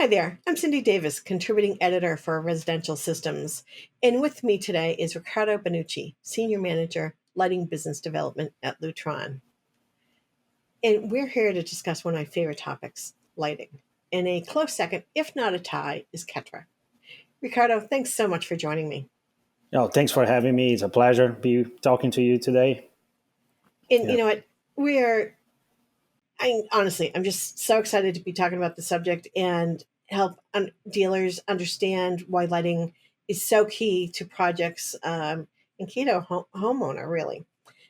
Hi there, I'm Cindy Davis, contributing editor for Residential Systems. And with me today is Ricardo Benucci, Senior Manager, Lighting Business Development at Lutron. And we're here to discuss one of my favorite topics, lighting. And a close second, if not a tie, is Ketra. Ricardo, thanks so much for joining me. Oh, thanks for having me. It's a pleasure to be talking to you today. And you Yeah, know what? I'm just so excited to be talking about the subject and help dealers understand why lighting is so key to projects and key to homeowner, really.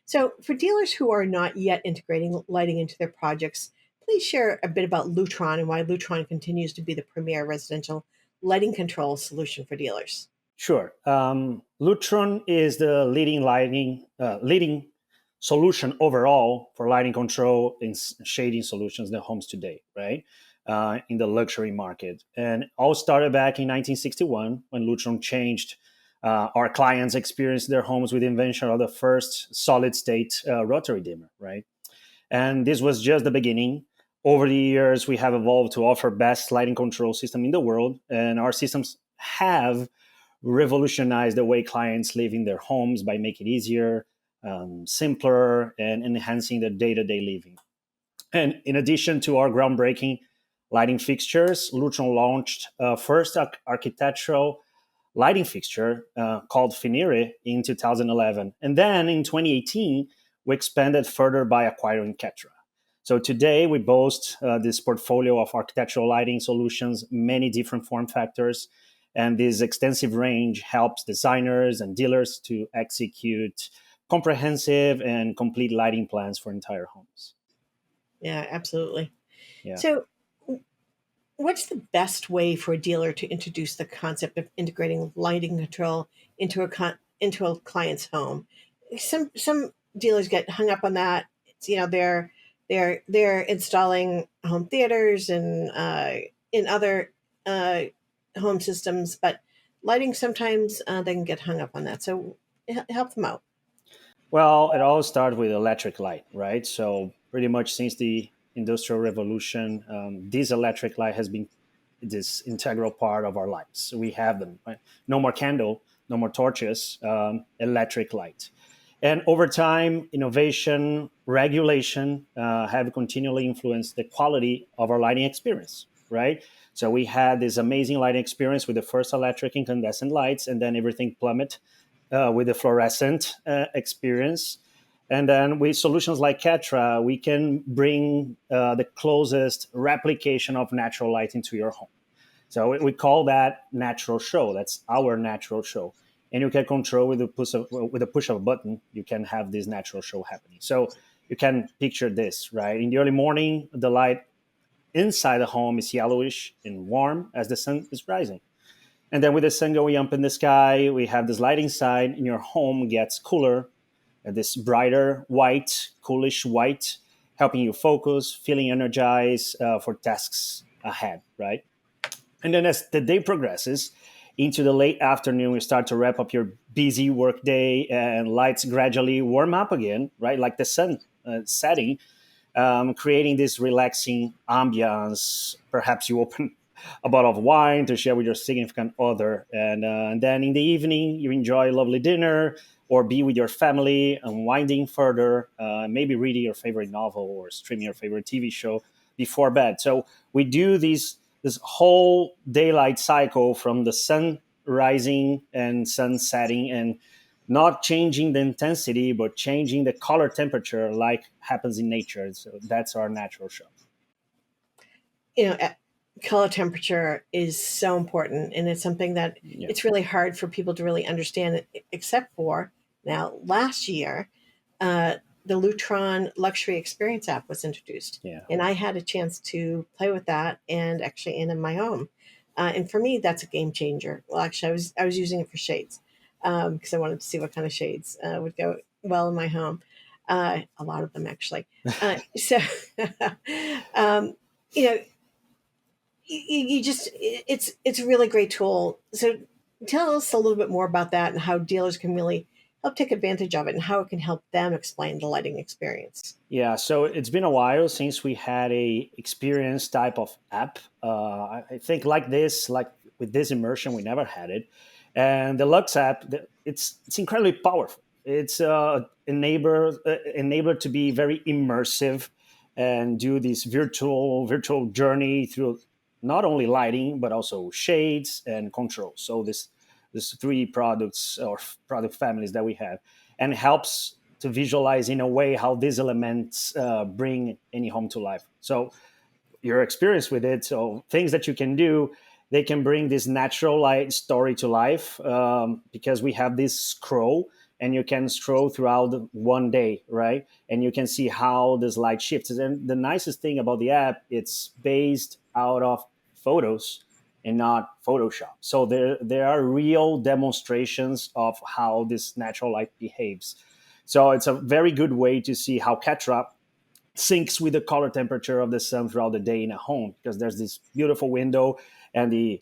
So, for dealers who are not yet integrating lighting into their projects, please share a bit about Lutron and why Lutron continues to be the premier residential lighting control solution for dealers. sure. Lutron is the leading solution overall for lighting control and shading solutions in the homes today, right? In the luxury market, and all started back in 1961 when Lutron changed our clients' experience their homes with the invention of the first solid state rotary dimmer, right? And this was just the beginning. Over the years, we have evolved to offer best lighting control system in the world, and our systems have revolutionized the way clients live in their homes by making it easier, simpler, and enhancing their day-to-day living. And in addition to our groundbreaking lighting fixtures, Lutron launched first architectural lighting fixture called Finire in 2011. And then in 2018, we expanded further by acquiring Ketra. So today we boast this portfolio of architectural lighting solutions, many different form factors, and this extensive range helps designers and dealers to execute comprehensive and complete lighting plans for entire homes. Yeah, absolutely. Yeah. So, what's the best way for a dealer to introduce the concept of integrating lighting control into a client's home? Some dealers get hung up on that. They're installing home theaters and in other uh, home systems, but lighting sometimes they can get hung up on that. So help them out. Well, it all started with electric light, right? So pretty much since the Industrial Revolution, this electric light has been this integral part of our lives. So we have them. Right? No more candle, no more torches, electric light. And over time, innovation, regulation have continually influenced the quality of our lighting experience, right? So we had this amazing lighting experience with the first electric incandescent lights, and then everything plummeted with the fluorescent experience. And then with solutions like Ketra, we can bring the closest replication of natural light into your home. So we call that natural show. That's our natural show. And you can control with a push of a button, you can have this natural show happening. So you can picture this, right? In the early morning, the light inside the home is yellowish and warm as the sun is rising. And then with the sun going up in the sky, we have this lighting side in your home gets cooler, this brighter white, coolish white, helping you focus, feeling energized for tasks ahead, right? And then as the day progresses into the late afternoon, you start to wrap up your busy work day and lights gradually warm up again, right? Like the sun setting, creating this relaxing ambiance. Perhaps you open a bottle of wine to share with your significant other. And then in the evening, you enjoy a lovely dinner or be with your family, unwinding further, maybe reading your favorite novel or streaming your favorite TV show before bed. So we do this whole daylight cycle from the sun rising and sun setting, and not changing the intensity, but changing the color temperature like happens in nature. So that's our natural show. you know, uh, Color temperature is so important, and it's something that Yeah. it's really hard for people to really understand, except for now last year, uh, the Lutron Luxury Experience app was introduced, Yeah. and I had a chance to play with that and actually in my home. And for me, that's a game changer. Well, actually, I was using it for shades because I wanted to see what kind of shades would go well in my home. A lot of them actually. So, um, you know, you just it's a really great tool. So tell us a little bit more about that and how dealers can really help take advantage of it and how it can help them explain the lighting experience. Yeah, so it's been a while since we had a experience type of app. I think like this, like with this immersion, we never had it. And the Lux app, it's incredibly powerful. It's enabler to be very immersive and do this virtual journey through not only lighting but also shades and controls. So this three products or product families that we have, and helps to visualize in a way how these elements bring any home to life. So your experience with it, so things that you can do, they can bring this natural light story to life, because we have this scroll, and you can scroll throughout one day, right? And you can see how this light shifts. And the nicest thing about the app, it's based out of photos and not Photoshop. So there are real demonstrations of how this natural light behaves. So it's a very good way to see how Ketra syncs with the color temperature of the sun throughout the day in a home, because there's this beautiful window, and the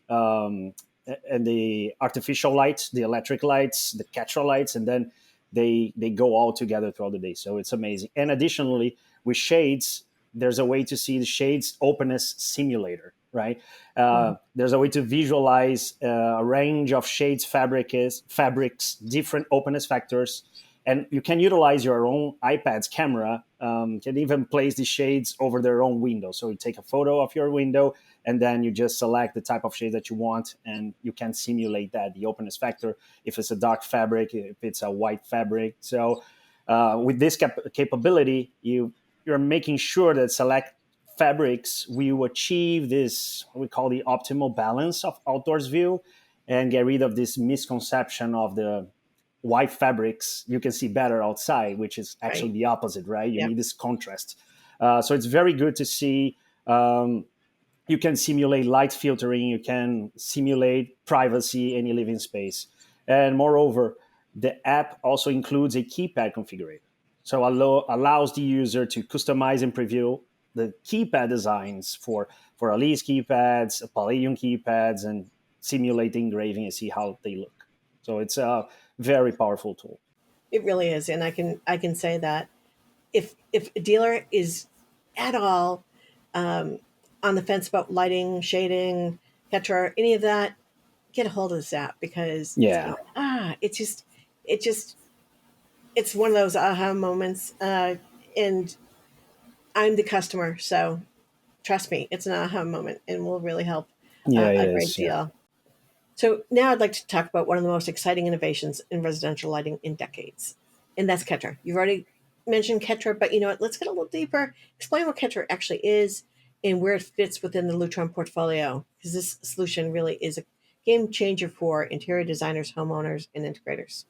artificial lights, the electric lights, the Ketra lights, and then they go all together throughout the day. So it's amazing. And additionally, with shades, there's a way to see the shades openness simulator, right? Mhm. There's a way to visualize a range of shades, fabrics, different openness factors, and you can utilize your own iPad's camera. Can even place the shades over their own window. So you take a photo of your window, and then you just select the type of shade that you want, and you can simulate that, the openness factor, if it's a dark fabric, if it's a white fabric. So with this capability, you're making sure that select fabrics will achieve this, what we call the optimal balance of outdoors view, and get rid of this misconception of the white fabrics you can see better outside, which is actually Right. the opposite, right? You Yep. need this contrast. So it's very good to see. You can simulate light filtering, you can simulate privacy in your living space. And moreover, the app also includes a keypad configurator. So allows the user to customize and preview the keypad designs for Alice keypads, Palladium keypads, and simulate the engraving and see how they look. So it's a very powerful tool. It really is, and I can say that if a dealer is at all um, on the fence about lighting, shading, Ketra, any of that, get a hold of this app because it's Yeah, going it just it's one of those aha moments, and I'm the customer, so trust me, it's an aha moment and will really help yeah, it a great is. Yeah. deal. So now I'd like to talk about one of the most exciting innovations in residential lighting in decades, and that's Ketra. You've already mentioned Ketra, but you know what? Let's get a little deeper. Explain what Ketra actually is and where it fits within the Lutron portfolio, because this solution really is a game changer for interior designers, homeowners, and integrators.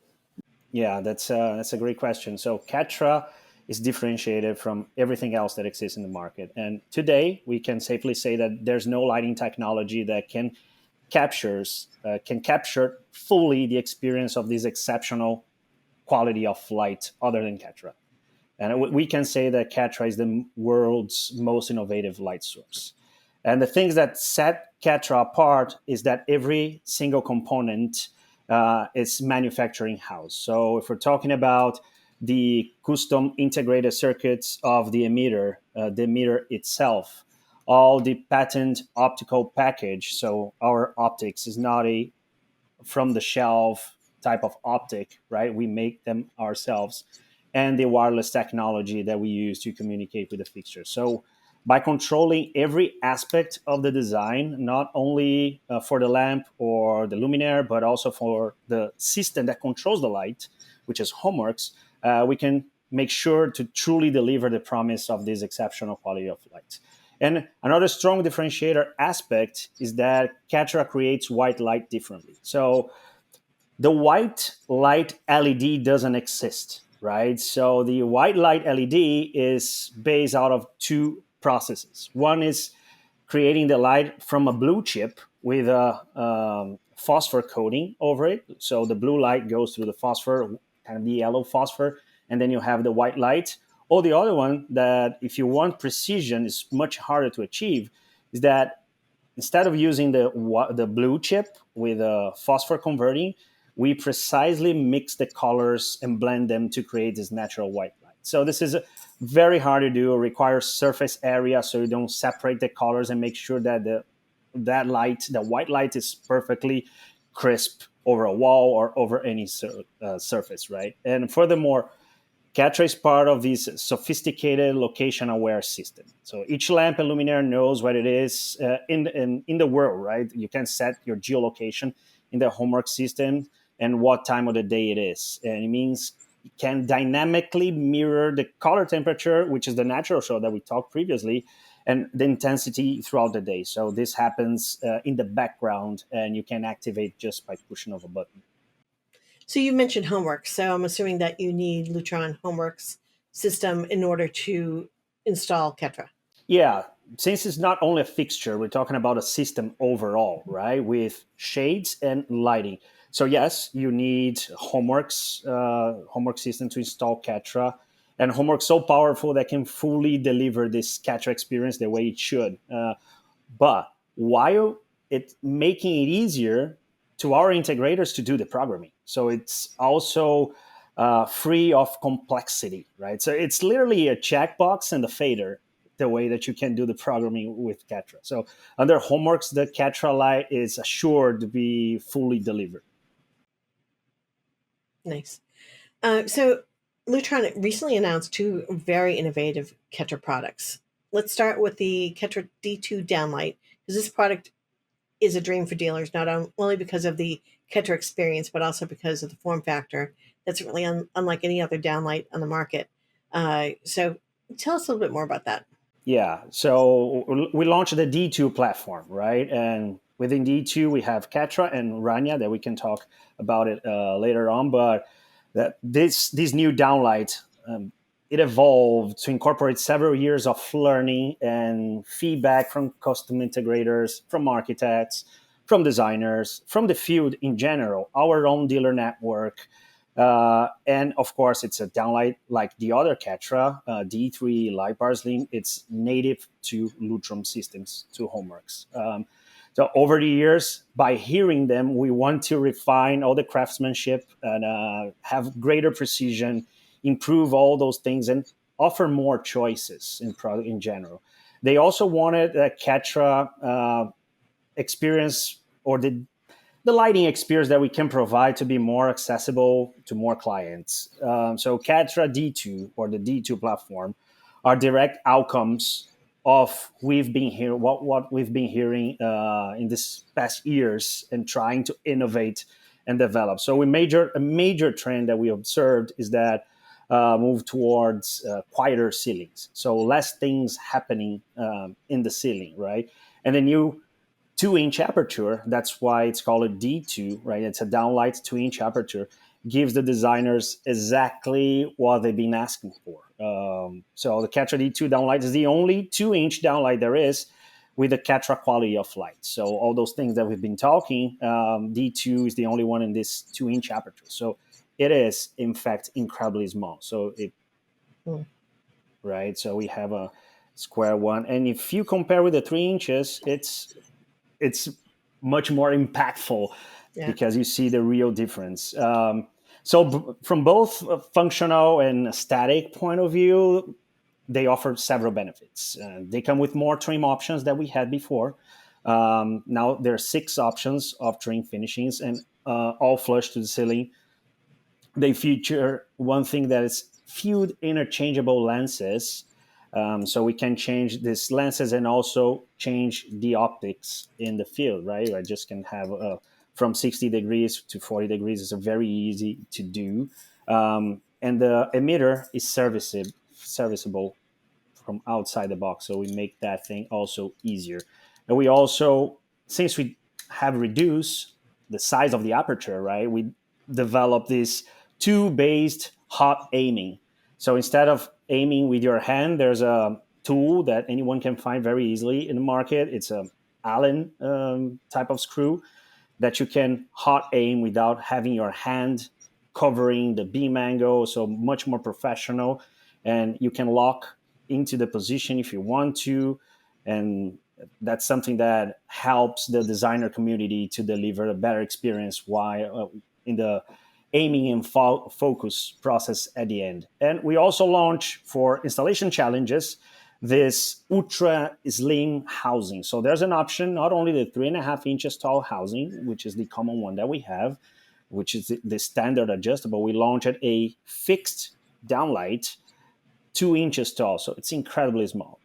Yeah, that's a great question. So Ketra is differentiated from everything else that exists in the market, and today we can safely say that there's no lighting technology that can capture fully the experience of this exceptional quality of light other than Ketra. And we can say that Ketra is the world's most innovative light source. And the things that set Ketra apart is that every single component is manufacturing house. So if we're talking about the custom integrated circuits of the emitter itself, all the patent optical package. So our optics is not a from the shelf type of optic, right? We make them ourselves, and the wireless technology that we use to communicate with the fixture. So by controlling every aspect of the design, not only for the lamp or the luminaire, but also for the system that controls the light, which is Homeworks, we can make sure to truly deliver the promise of this exceptional quality of light. And another strong differentiator aspect is that Ketra creates white light differently. So the white light LED doesn't exist, right? So the white light LED is based out of two processes. One is creating the light from a blue chip with a phosphor coating over it. So the blue light goes through the phosphor, kind of the yellow phosphor, and then you have the white light. Or the other one that, if you want precision, is much harder to achieve, is that instead of using the blue chip with a phosphor converting, we precisely mix the colors and blend them to create this natural white light. So this is very hard to do. It requires surface area so you don't separate the colors and make sure that the white light, is perfectly crisp over a wall or over any surface, right? And furthermore, Ketra is part of this sophisticated location-aware system. So each lamp and luminaire knows what it is in the world, right? You can set your geolocation in the homework system and what time of the day it is. And it means it can dynamically mirror the color temperature, which is the natural show that we talked previously, and the intensity throughout the day. So this happens in the background, and you can activate just by pushing of a button. So you mentioned homework. So I'm assuming that you need Lutron homeworks system in order to install Ketra. Yeah, since it's not only a fixture, we're talking about a system overall, right? With shades and lighting. So yes, you need homework system to install Ketra, and homework so powerful that can fully deliver this Ketra experience the way it should. But while it making it easier to our integrators to do the programming, so it's also free of complexity, right? So it's literally a checkbox and a fader, the way that you can do the programming with Ketra. So under homeworks, the Ketra Lite is assured to be fully delivered. Nice. So Lutron recently announced two very innovative Ketra products. Let's start with the Ketra D2 downlight, because this product is a dream for dealers, not only because of the Ketra experience, but also because of the form factor that's really unlike any other downlight on the market. So tell us a little bit more about that. Yeah, so we launched the D2 platform, right? And within D2, we have Ketra and Rania that we can talk about it later on. But this new downlight, it evolved to incorporate several years of learning and feedback from custom integrators, from architects, from designers, from the field in general, our own dealer network. And of course, it's a downlight like the other Ketra, D3 Light Bars Link. It's native to Lutron systems, to Homeworks. So over the years, by hearing them, we want to refine all the craftsmanship and have greater precision, improve all those things, and offer more choices in product in general. They also wanted a Ketra experience, or the lighting experience that we can provide to be more accessible to more clients. So Ketra D2, or the D2 platform, are direct outcomes of what we've been hearing in this past years and trying to innovate and develop. So a major trend that we observed is that move towards quieter ceilings, so less things happening in the ceiling, right? And the new 2-inch aperture, that's why it's called a D2, right? It's a downlight 2-inch aperture, gives the designers exactly what they've been asking for. So the Ketra D2 downlight is the only 2-inch downlight there is with the Ketra quality of light. So all those things that we've been talking, D2 is the only one in this 2-inch aperture. So it is, in fact, incredibly small. So Hmm. right? So we have a square one. And if you compare with the 3 inches, it's much more impactful Yeah. because you see the real difference. From both a functional and aesthetic point of view, they offer several benefits. They come with more trim options that we had before. Now there are 6 options of trim finishings, and all flush to the ceiling. They feature one thing that is field interchangeable lenses, so we can change these lenses and also change the optics in the field, right? I just can have from 60 degrees to 40 degrees. It's very easy to do. And the emitter is serviceable from outside the box, so we make that thing also easier. And we also, since we have reduced the size of the aperture, right, we develop this two-based hot aiming. So instead of aiming with your hand, there's a tool that anyone can find very easily in the market. It's a Allen type of screw that you can hot aim without having your hand covering the beam angle. So much more professional, and you can lock into the position if you want to. And that's something that helps the designer community to deliver a better experience while in the aiming and focus process at the end. And we also launch for installation challenges this ultra slim housing. So there's an option, not only the 3.5 inches tall housing, which is the common one that we have, which is the standard adjustable. We launched a fixed downlight 2 inches tall. So it's incredibly small.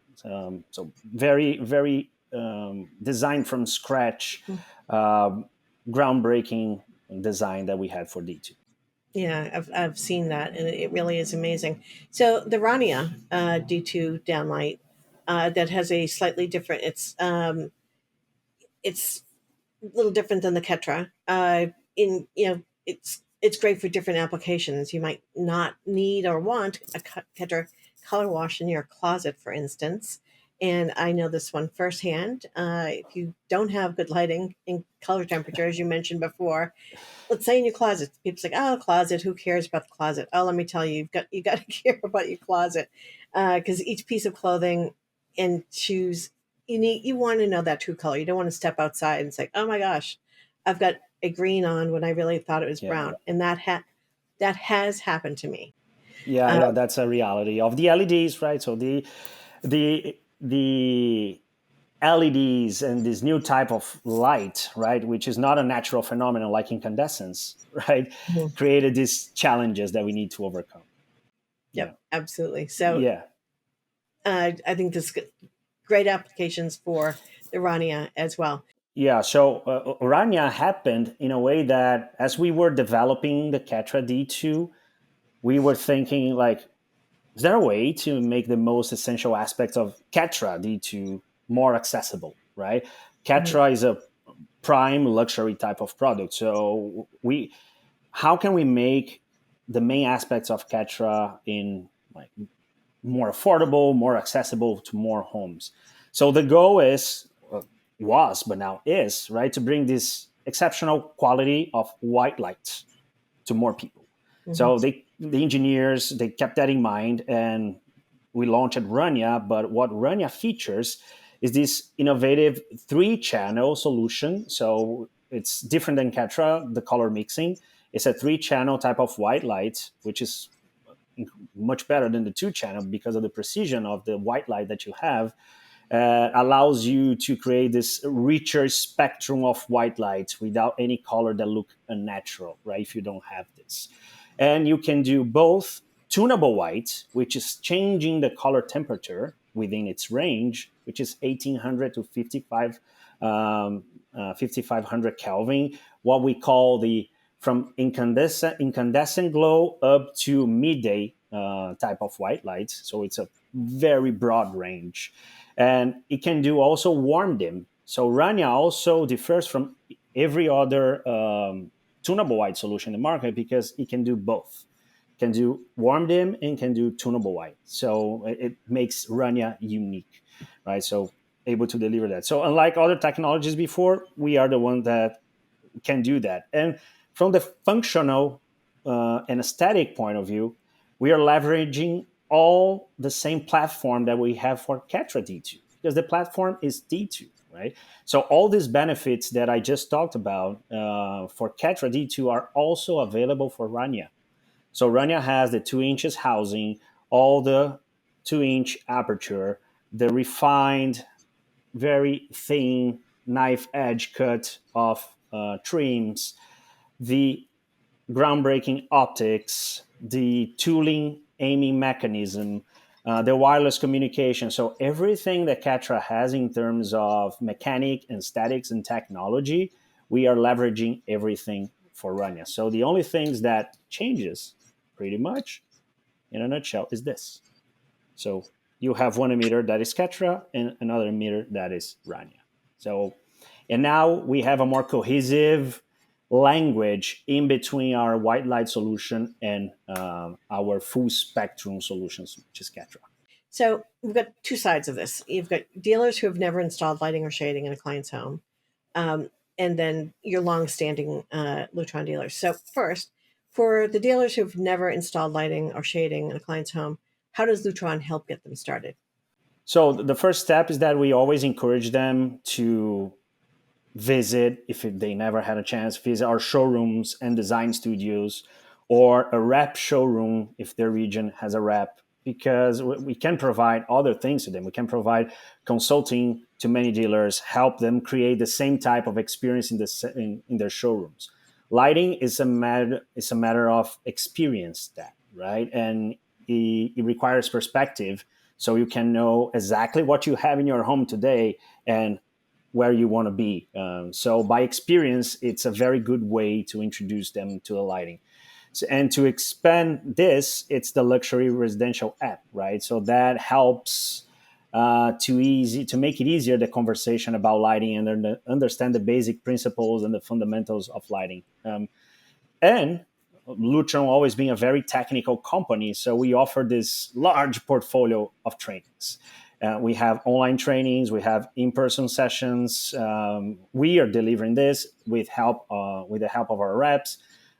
So very, very designed from scratch, groundbreaking design that we had for D2. Yeah, I've seen that, and it really is amazing. So the Rania D2 downlight that has a slightly different. It's a little different than the Ketra. In it's great for different applications. You might not need or want a Ketra color wash in your closet, for instance. And I know this one firsthand. If you don't have good lighting and color temperature, as you mentioned before, let's say in your closet, people's like, oh, closet, who cares about the closet? Oh, let me tell you, you got to care about your closet, because each piece of clothing and shoes, you want to know that true color. You don't want to step outside and say, oh my gosh, I've got a green on when I really thought it was Yeah. brown. And that has happened to me. Yeah, I uh, know that's a reality of the LEDs, right? So the LEDs and this new type of light, right, which is not a natural phenomenon like incandescence, right, Mhm. created these challenges that we need to overcome. Yeah, Yep, absolutely. So yeah, I think this great applications for the Rania as well. yeah. So Rania happened in a way that as we were developing the Ketra D2, we were thinking like, is there a way to make the most essential aspects of Ketra D2 more accessible, right? Mhm. Ketra is a prime luxury type of product. So how can we make the main aspects of Ketra in like more affordable, more accessible to more homes? So the goal was, but now is, right, to bring this exceptional quality of white light to more people. Mhm. So the engineers, they kept that in mind, and we launched Rania. But what Rania features is this innovative 3-channel solution. So it's different than Ketra, the color mixing. It's a 3-channel type of white light, which is much better than the 2-channel because of the precision of the white light that you have. Allows you to create this richer spectrum of white light without any color that look unnatural, right? If you don't have this, and you can do both tunable white, which is changing the color temperature within its range, which is 1800 to 5500 Kelvin, what we call the from incandescent glow up to midday type of white light. So it's a very broad range, and it can do also warm dim. So Rania also differs from every other tunable white solution in the market because it can do both. Can do warm dim and can do tunable white. So it makes Rania unique, right? So able to deliver that. So unlike other technologies before, we are the one that can do that. And from the functional and aesthetic point of view, we are leveraging all the same platform that we have for Ketra D2 because the platform is D2, right? So all these benefits that I just talked about for Ketra D2 are also available for Rania. So Rania has the 2 inches housing, all the 2-inch aperture, the refined, very thin knife edge cut of trims, the groundbreaking optics, the tooling aiming mechanism, the wireless communication. So everything that Ketra has in terms of mechanic and statics and technology, we are leveraging everything for Rania. So the only things that changes pretty much in a nutshell is this. So you have one emitter that is Ketra and another emitter that is Rania. So, and now we have a more cohesive language in between our white light solution and our full spectrum solutions, which is Ketra. So we've got two sides of this. You've got dealers who have never installed lighting or shading in a client's home, um, and then your long-standing Lutron dealers. So first, for the dealers who've never installed lighting or shading in a client's home, how does Lutron help get them started? So the first step is that we always encourage them to visit, if they never had a chance, visit our showrooms and design studios, or a rep showroom if their region has a rep, because we can provide other things to them. We can provide consulting to many dealers, help them create the same type of experience in their showrooms. Lighting is a matter of experience, that right, and it requires perspective, so you can know exactly what you have in your home today and where you want to be. So by experience, it's a very good way to introduce them to the lighting. So, and to expand this, it's the luxury residential app, right? So that helps to make it easier, the conversation about lighting, and understand the basic principles and the fundamentals of lighting. And Lutron always being a very technical company, so we offer this large portfolio of trainings. We have online trainings, we have in-person sessions. We are delivering this with the help of our reps.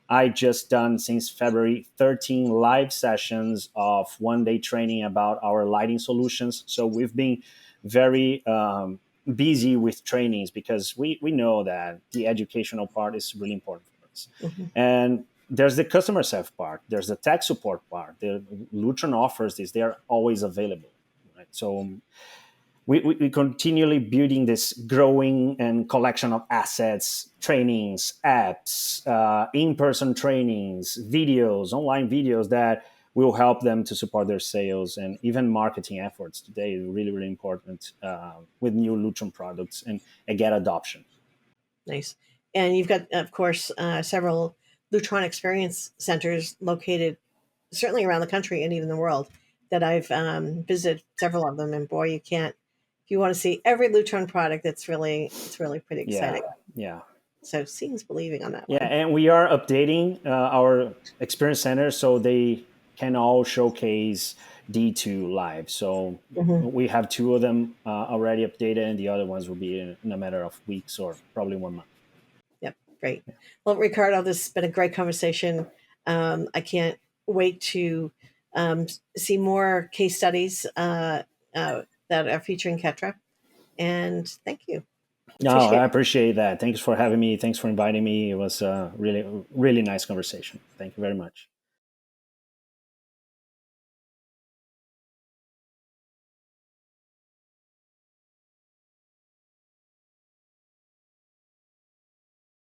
I just done since February 13 live sessions of one-day training about our lighting solutions. So we've been very busy with trainings, because we know that the educational part is really important for us. Mhm. And there's the customer service part, there's the tech support part. The Lutron offers this; they are always available, right? So we continually building this growing and collection of assets, trainings, apps, in-person trainings, videos, online videos that will help them to support their sales, and even marketing efforts today is really, really important with new Lutron products, and get adoption. Nice. And you've got, of course, several Lutron Experience Centers located certainly around the country and even the world that I've visited several of them. And boy, you can't, if you want to see every Lutron product, it's really pretty Yeah, exciting. yeah. So seeing is believing on that Yeah, one. and we are updating our experience center so they can all showcase D2 live. So Hmm. we have two of them already updated, and the other ones will be in a matter of weeks or probably 1 month. Yep, great. Well, Ricardo, this has been a great conversation. I can't wait to see more case studies that are featuring Ketra. And thank you. No, Appreciate I it. appreciate that. Thanks for having me. Thanks for inviting me. It was a really, really nice conversation. Thank you very much.